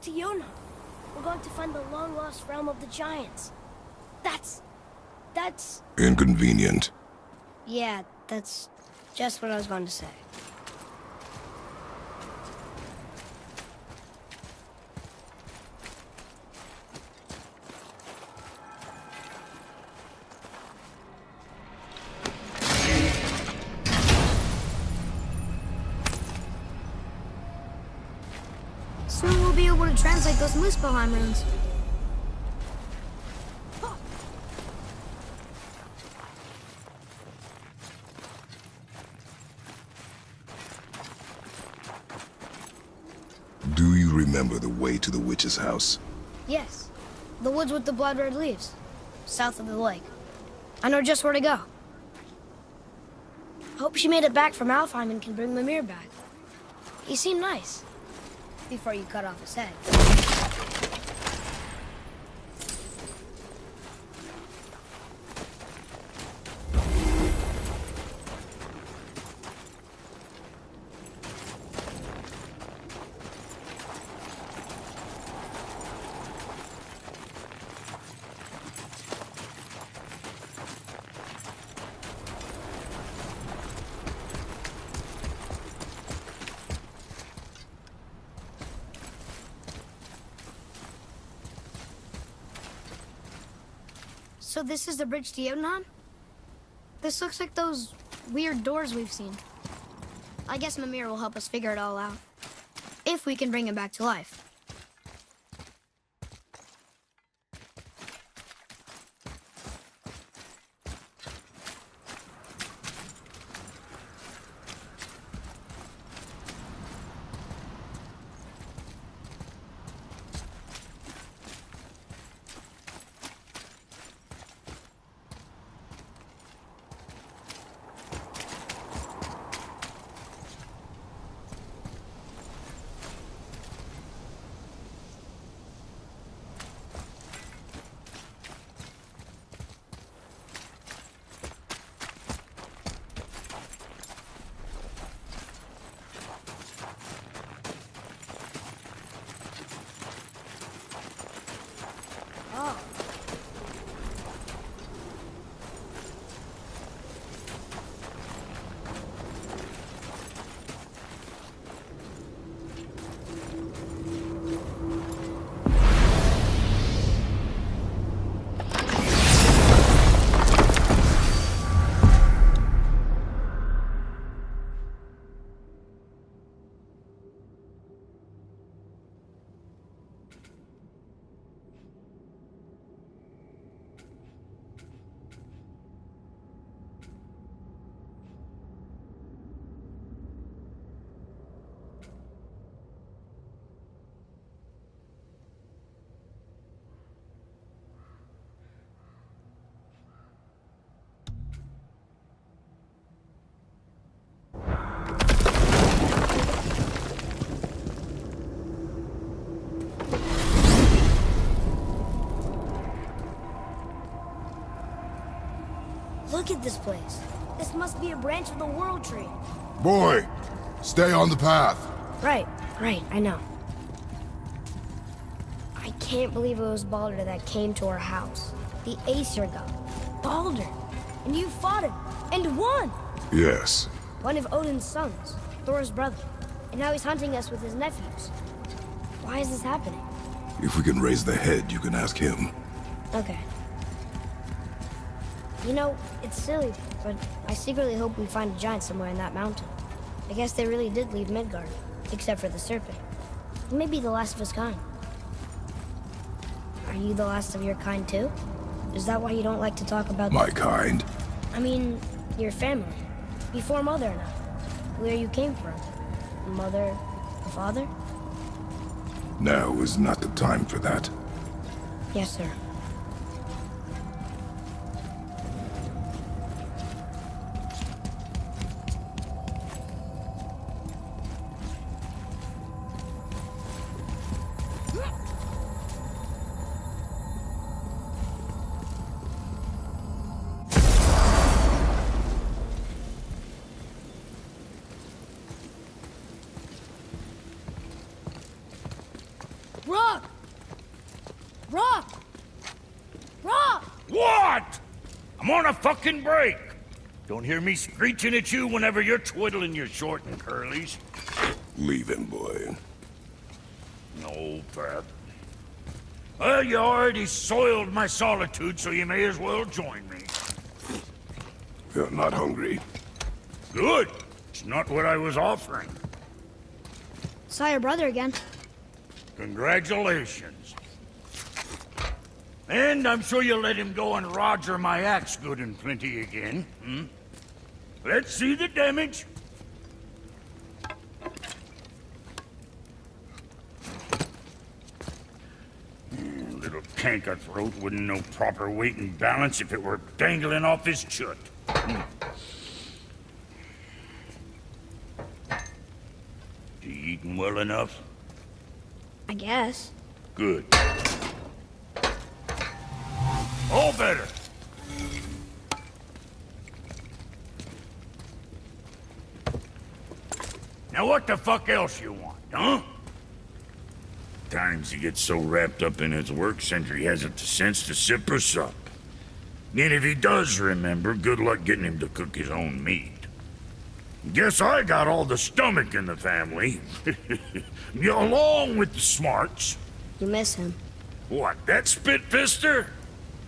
to Yona. We're going to find the long-lost realm of the giants. That's... Inconvenient. Yeah, that's just what I was going to say. Soon we'll be able to translate those Muspelheim runes. Do you remember the way to the witch's house? Yes, the woods with the blood-red leaves, south of the lake. I know just where to go. Hope she made it back from Alfheim and can bring Mimir back. He seemed nice, before you cut off his head. So this is the bridge to Jotunheim? This looks like those weird doors we've seen. I guess Mimir will help us figure it all out. If we can bring him back to life. Look at this place. This must be a branch of the World Tree. Boy, stay on the path. Right, I know. I can't believe it was Baldur that came to our house. The Aesir god. Baldur. And you fought him. And won! Yes. One of Odin's sons. Thor's brother. And now he's hunting us with his nephews. Why is this happening? If we can raise the head, you can ask him. Okay. You know, it's silly, but I secretly hope we find a giant somewhere in that mountain. I guess they really did leave Midgard, except for the serpent. Maybe the last of his kind. Are you the last of your kind too? Is that why you don't like to talk about... My kind? I mean, your family. Before Mother and I. Where you came from. Mother, the father? Now is not the time for that. Yes, sir. Run! I'm on a fucking break. Don't hear me screeching at you whenever you're twiddling your short and curlies. Leave him, boy. No, Pep. Well, you already soiled my solitude, so you may as well join me. You're not hungry. Good. It's not what I was offering. Saw your brother again. Congratulations. And I'm sure you'll let him go and roger my axe good and plenty again, hmm? Let's see the damage. Little canker-throat wouldn't know proper weight and balance if it were dangling off his chut. You eating well enough? I guess. Good. All better. Now what the fuck else you want, huh? Times he gets so wrapped up in his work, Sentry hasn't the sense to sip or sup. And if he does remember, good luck getting him to cook his own meat. Guess I got all the stomach in the family. Along with the smarts. You miss him. What, that spit-fister?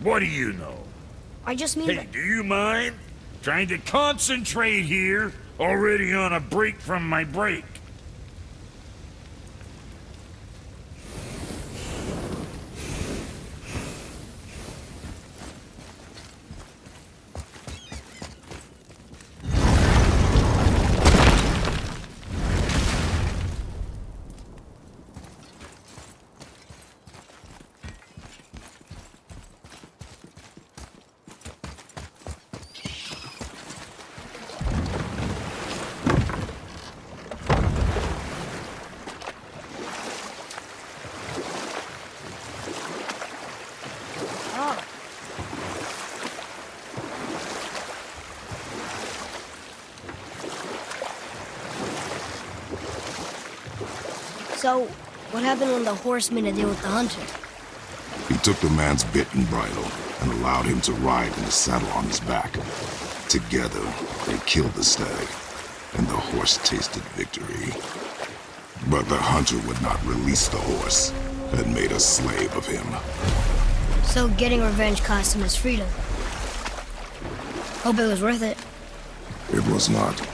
What do you know? I just mean Hey, that... do you mind? Trying to concentrate here, already on a break from my break. So, what happened when the horse made a deal with the hunter? He took the man's bit and bridle and allowed him to ride in the saddle on his back. Together, they killed the stag, and the horse tasted victory. But the hunter would not release the horse and made a slave of him. So getting revenge cost him his freedom. Hope it was worth it. It was not.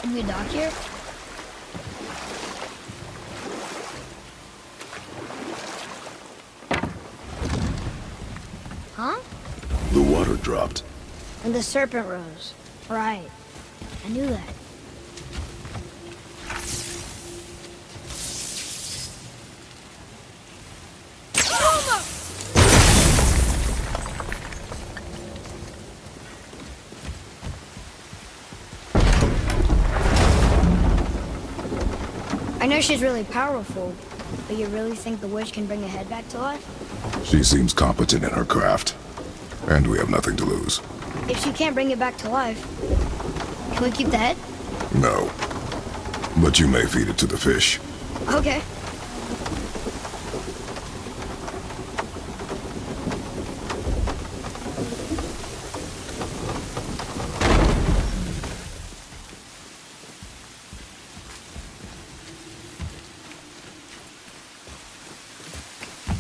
Should we dock here? Huh? The water dropped. And the serpent rose. Right. I knew that. I know she's really powerful, but you really think the witch can bring a head back to life? She seems competent in her craft, and we have nothing to lose. If she can't bring it back to life, can we keep the head? No. But you may feed it to the fish. Okay.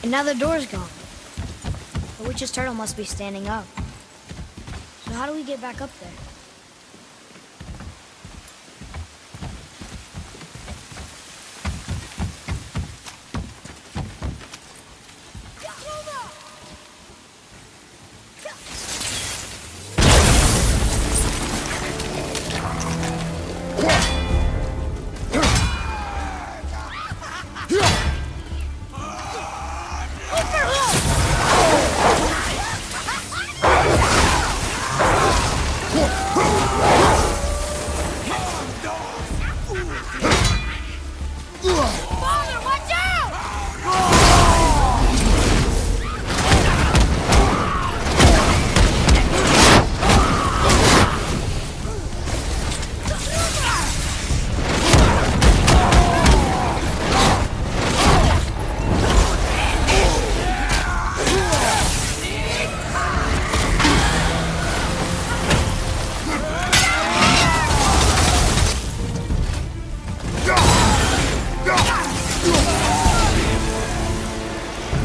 And now the door's gone. The witch's turtle must be standing up. So how do we get back up there? Father, watch out!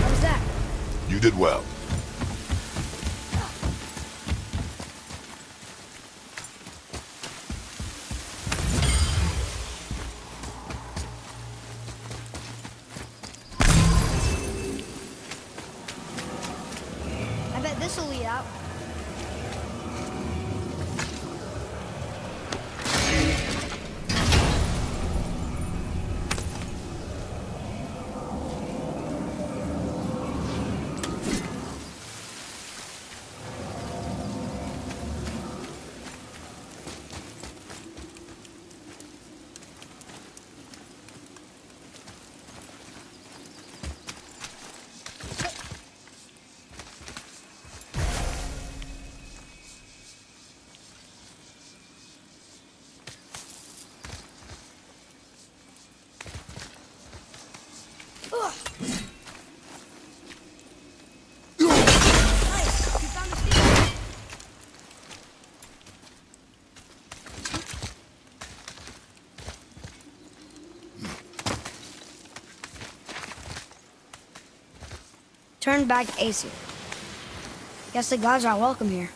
How's that? You did well. I bet this'll lead out. Turn back Aesir. Guess the gods are welcome here.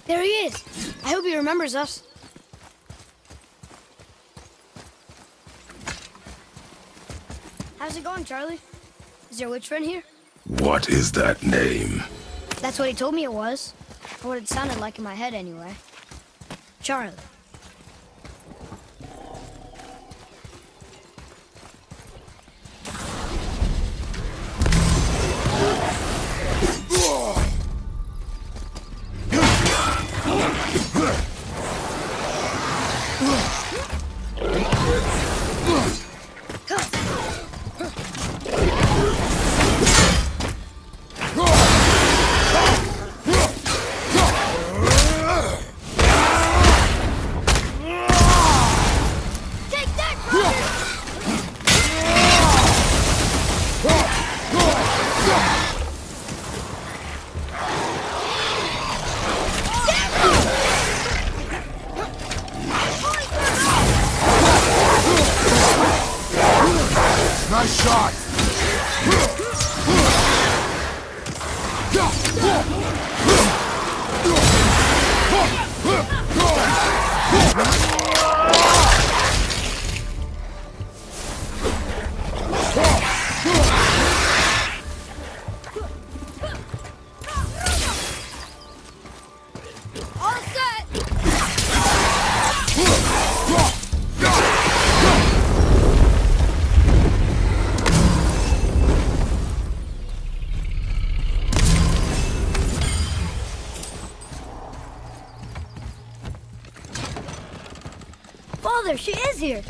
There he is. I hope he remembers us. How's it going, Charlie? Is your witch friend here? What is that name? That's what he told me it was. Or what it sounded like in my head, anyway. Charlie. Nice shot! All set! Father, she is here.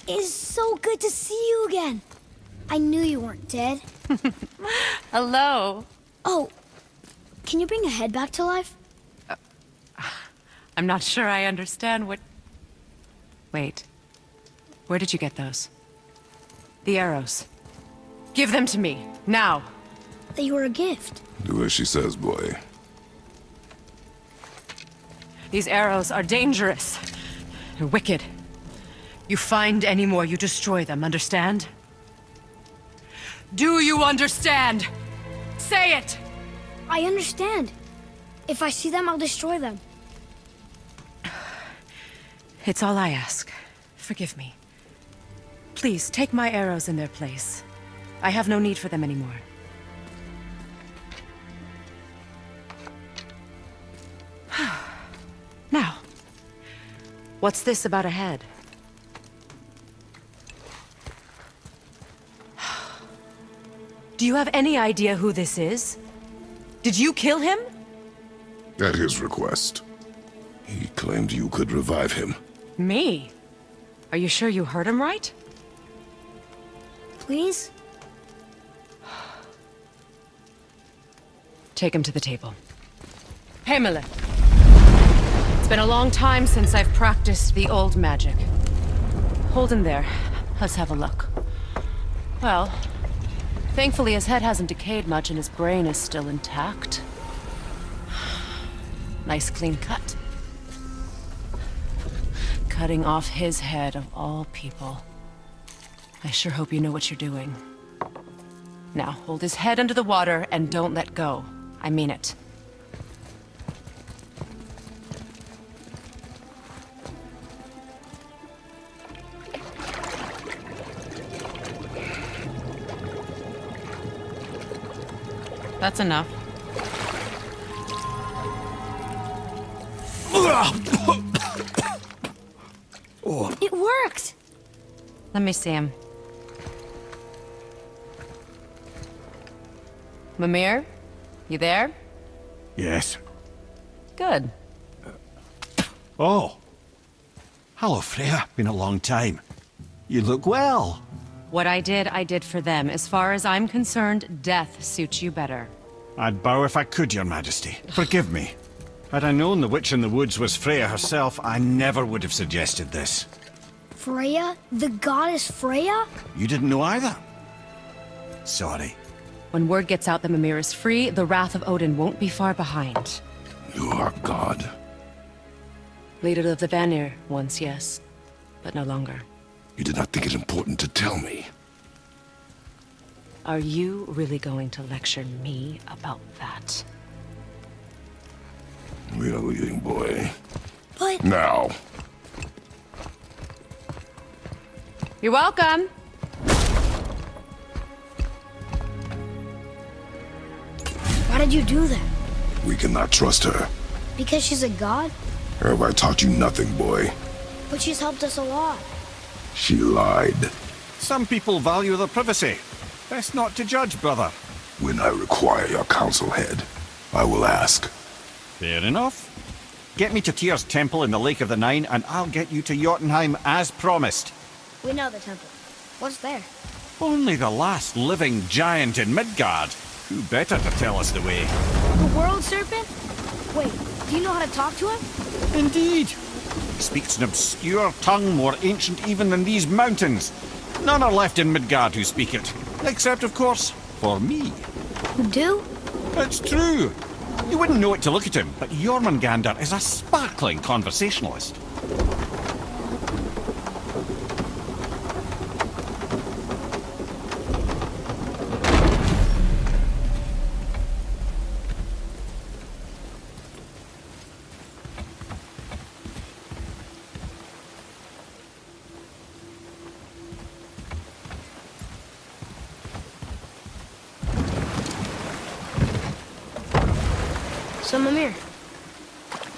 It's so good to see you again. I knew you weren't dead. Hello. Oh, can you bring a head back to life? I'm not sure I understand what... Wait. Where did you get those? The arrows. Give them to me, now. They were a gift. Do as she says, boy. These arrows are dangerous. They're wicked. You find any more, you destroy them, understand? Do you understand? Say it! I understand. If I see them, I'll destroy them. It's all I ask. Forgive me. Please, take my arrows in their place. I have no need for them anymore. Now, what's this about a head? Do you have any idea who this is? Did you kill him? At his request. He claimed you could revive him. Me? Are you sure you heard him right? Please? Take him to the table. Himmler. It's been a long time since I've practiced the old magic. Hold him there. Let's have a look. Well, thankfully his head hasn't decayed much and his brain is still intact. Nice clean cut. Cutting off his head of all people. I sure hope you know what you're doing. Now, hold his head under the water and don't let go. I mean it. That's enough. It worked! Let me see him. Mimir? You there? Yes. Good. Oh. Hello, Freya. Been a long time. You look well. What I did for them. As far as I'm concerned, death suits you better. I'd bow if I could, Your Majesty. Forgive me. Had I known the witch in the woods was Freya herself, I never would have suggested this. Freya? The goddess Freya? You didn't know either? Sorry. When word gets out that Mimir is free, the wrath of Odin won't be far behind. You are God. Leader of the Vanir, once, yes. But no longer. You did not think it important to tell me. Are you really going to lecture me about that? We are leaving, boy. But Now. You're welcome! why did you do that? We cannot trust her. Because she's a god? Have I taught you nothing, boy? But she's helped us a lot. She lied. Some people value their privacy. Best not to judge, brother. When I require your council head, I will ask. Fair enough. Get me to Tyr's temple in the Lake of the Nine, and I'll get you to Jotunheim as promised. We know the temple. What's there? Only the last living giant in Midgard. Who better to tell us the way? The world serpent? Wait, do you know how to talk to him? Indeed. He speaks an obscure tongue more ancient even than these mountains. None are left in Midgard who speak it. Except, of course, for me. You do? It's true. You wouldn't know it to look at him, but Jormungandr is a sparkling conversationalist. So, Mimir,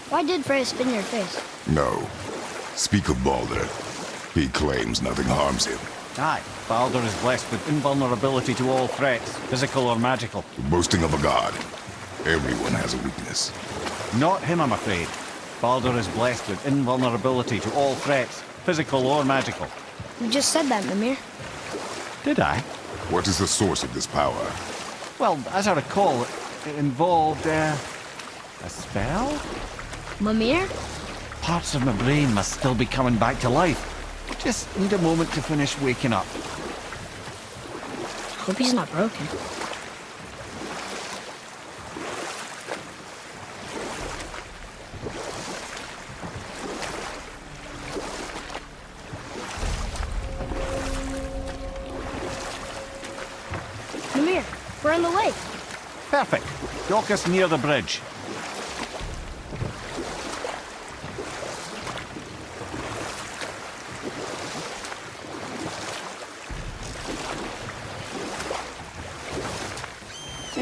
why did Freya spin your face? No. Speak of Baldur. He claims nothing harms him. Aye, Baldur is blessed with invulnerability to all threats, physical or magical. The boasting of a god. Everyone has a weakness. Not him, I'm afraid. Baldur is blessed with invulnerability to all threats, physical or magical. You just said that, Mimir. Did I? What is the source of this power? Well, as I recall, it involved, a spell? Mimir? Parts of my brain must still be coming back to life. Just need a moment to finish waking up. Hope he's not broken. Mimir, we're on the lake. Perfect. Dock us near the bridge.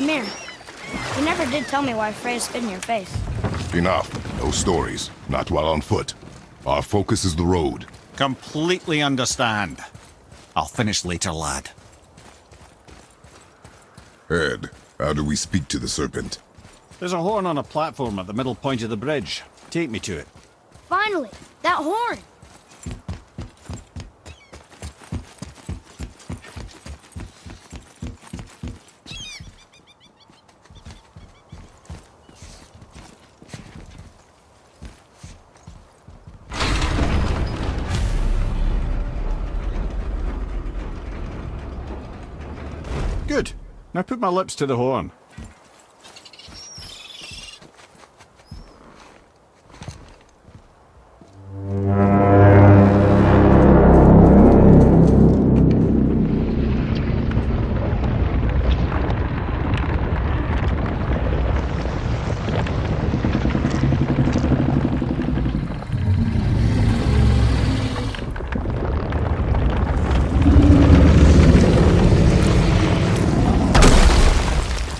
Mimir, you never did tell me why Freya spit in your face. Enough. No stories. Not while on foot. Our focus is the road. Completely understand. I'll finish later, lad. Ed, how do we speak to the serpent? There's a horn on a platform at the middle point of the bridge. Take me to it. Finally, that horn! Good. Now put my lips to the horn.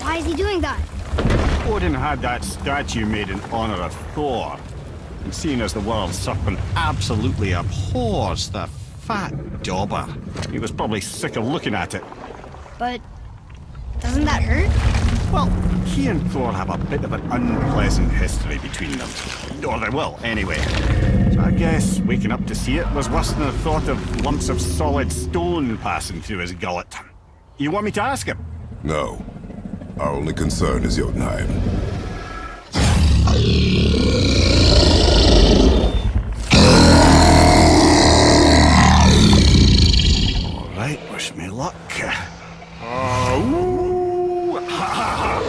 Why is he doing that? Odin had that statue made in honor of Thor. And seeing as the world serpent absolutely abhors the fat dauber, he was probably sick of looking at it. But doesn't that hurt? Well, he and Thor have a bit of an unpleasant history between them. Or they will, anyway. So I guess waking up to see it was worse than the thought of lumps of solid stone passing through his gullet. You want me to ask him? No. Our only concern is Jotunheim. All right, wish me luck. Ooh, ha, ha, ha.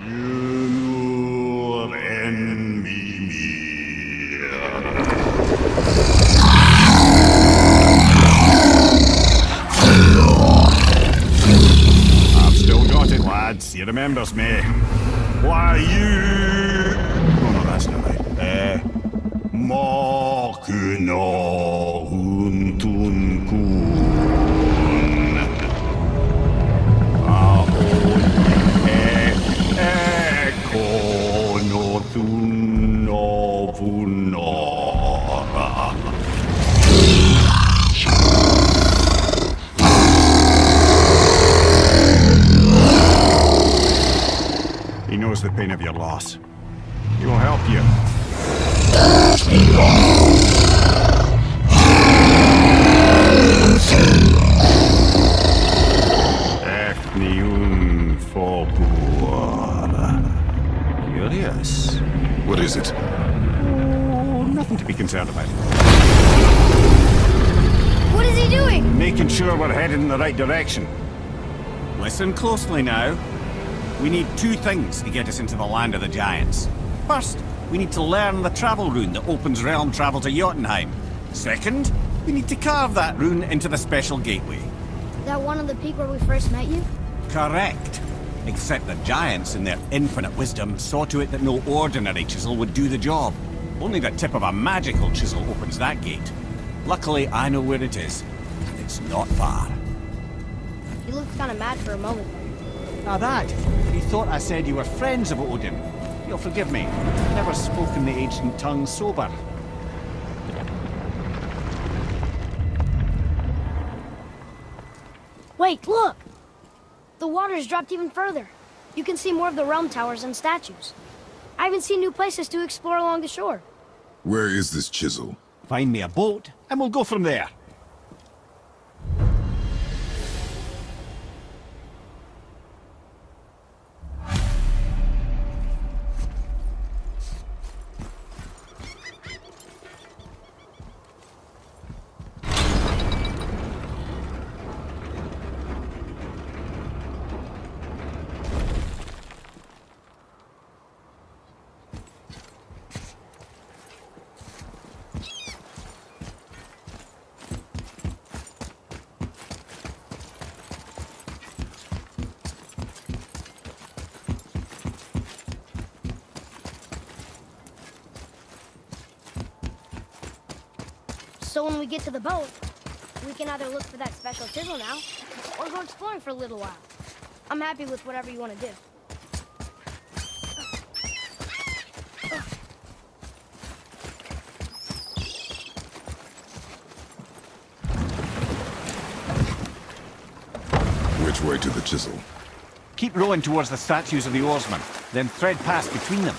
You'll envy me. I've still got it, lads. He remembers me. Why, you... Oh, no, that's not right. Mokuno huntun kun. Kono tuno vunora. He knows the pain of your loss. He will help you. Ethnium Forbur. Curious. What is it? Oh, nothing to be concerned about. What is he doing? Making sure we're headed in the right direction. Listen closely now. We need two things to get us into the land of the giants. First, we need to learn the travel rune that opens realm travel to Jotunheim. Second, we need to carve that rune into the special gateway. That one on the peak where we first met you? Correct. Except the giants, in their infinite wisdom, saw to it that no ordinary chisel would do the job. Only the tip of a magical chisel opens that gate. Luckily, I know where it is, and it's not far. You looked kind of mad for a moment. Now that, he thought I said you were friends of Odin. You'll forgive me. I've never spoken the ancient tongue sober. Wait, look! The water's dropped even further. You can see more of the realm towers and statues. I even see new places to explore along the shore. Where is this chisel? Find me a boat, and we'll go from there. So when we get to the boat, we can either look for that special chisel now, or go exploring for a little while. I'm happy with whatever you want to do. Which way to the chisel? Keep rowing towards the statues of the oarsmen, then thread past between them.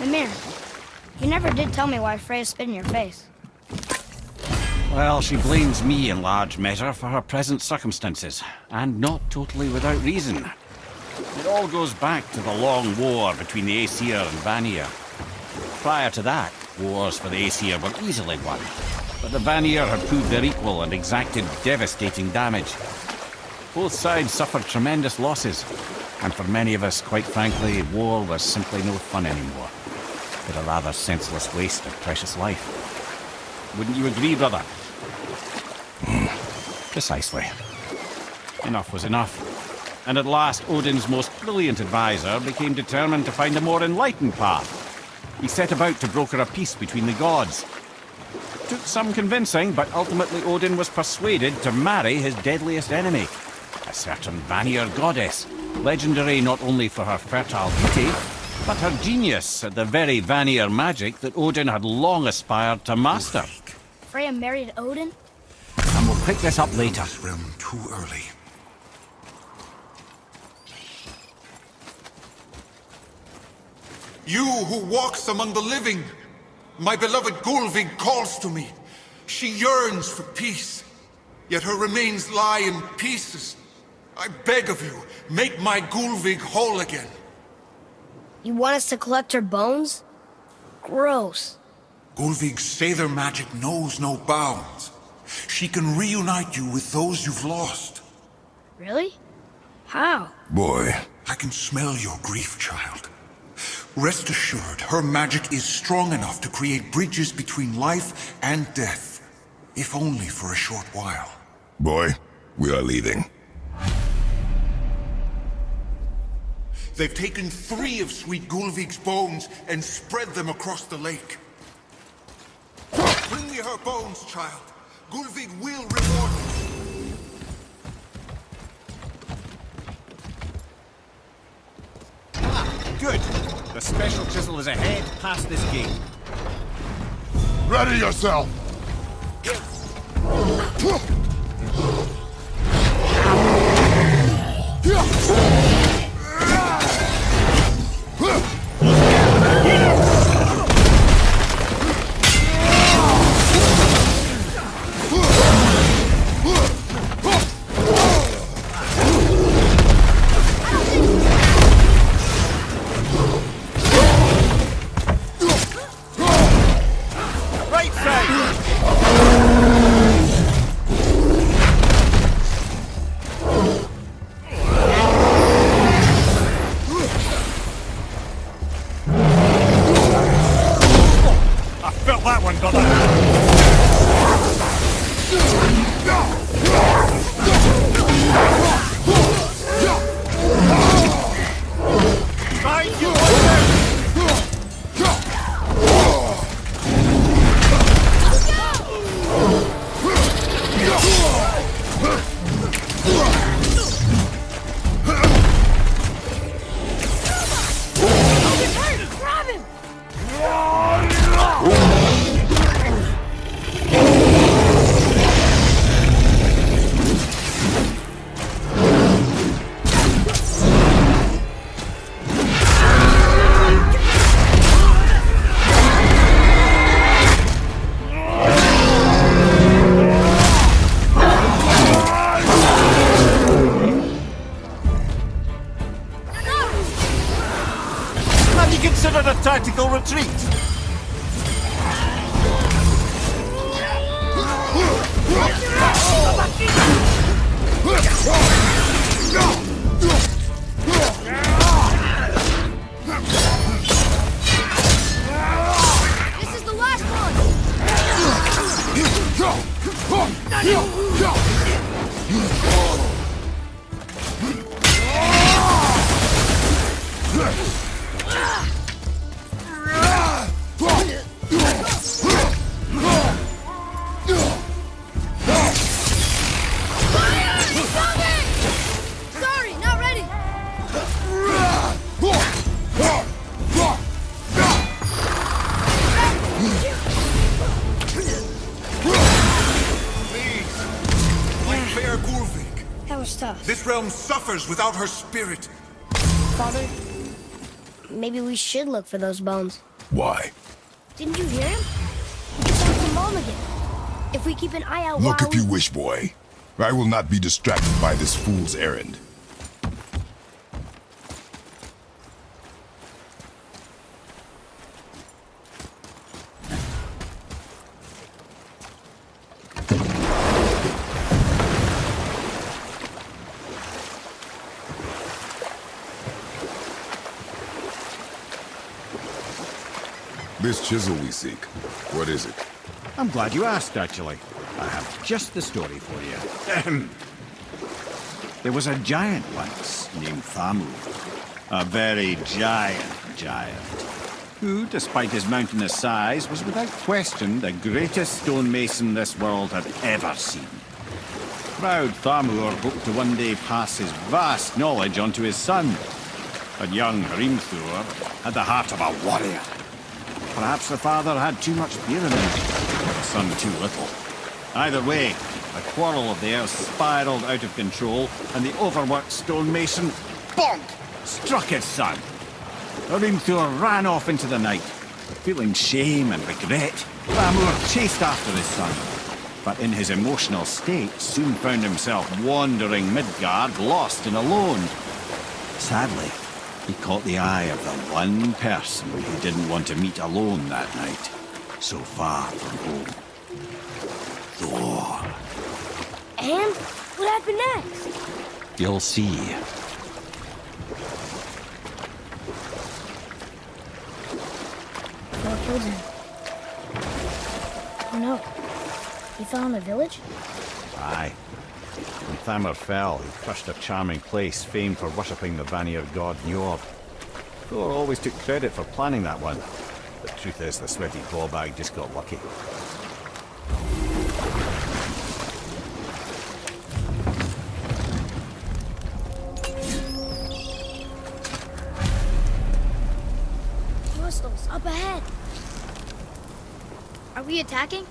Mimir, you never did tell me why Freya spit in your face. Well, she blames me in large measure for her present circumstances, and not totally without reason. It all goes back to the long war between the Aesir and Vanir. Prior to that, wars for the Aesir were easily won, but the Vanir had proved their equal and exacted devastating damage. Both sides suffered tremendous losses, and for many of us, quite frankly, war was simply no fun anymore, but a rather senseless waste of precious life. Wouldn't you agree, brother? Precisely. Enough was enough. And at last, Odin's most brilliant advisor became determined to find a more enlightened path. He set about to broker a peace between the gods. Took some convincing, but ultimately Odin was persuaded to marry his deadliest enemy, a certain Vanir goddess, legendary not only for her fertile beauty, but her genius at the very Vanir magic that Odin had long aspired to master. Freya married Odin? And we'll pick this up later. This realm too early. You who walks among the living, my beloved Gulvig calls to me. She yearns for peace, yet her remains lie in pieces. I beg of you, make my Gulvig whole again. You want us to collect her bones? Gross. Gulvig's Sather magic knows no bounds. She can reunite you with those you've lost. Really? How? Boy, I can smell your grief, child. Rest assured, her magic is strong enough to create bridges between life and death, if only for a short while. boy, we are leaving. They've taken 3 of Sweet Gulvig's bones and spread them across the lake. Bring me her bones, child. Gulvig will reward you. Good. The special chisel is ahead past this gate. Ready yourself! Right side! I felt that one, brother. Thank you, Grab him! Have you considered a tactical retreat? This is the last one! realm suffers without her spirit. Father, maybe we should look for those bones. Why? Didn't you hear him? He just found the mom again. If we keep an eye out Look while if you wish, boy. I will not be distracted by this fool's errand. This chisel we seek, what is it? I'm glad you asked, actually. I have just the story for you. There was a giant once named Thamu. A very giant, who, despite his mountainous size, was without question the greatest stonemason this world had ever seen. Proud Thamur hoped to one day pass his vast knowledge on to his son. But young Hrimthur had the heart of a warrior. Perhaps the father had too much fear in him, the son too little. Either way, a quarrel of theirs spiraled out of control, and the overworked stonemason, bonk, struck his son. Hrimthur ran off into the night. Feeling shame and regret, Thamur chased after his son, but in his emotional state soon found himself wandering Midgard, lost and alone. Sadly, he caught the eye of the one person he didn't want to meet alone that night, so far from home. Thor. And what happened next? You'll see. Thor killed him. Oh no. He fell in the village? Aye. When Thamur fell, he crushed a charming place famed for worshipping the Vanir god Njord. Thor always took credit for planning that one. The truth is, the sweaty clawbag just got lucky. Hostiles, up ahead. Are we attacking?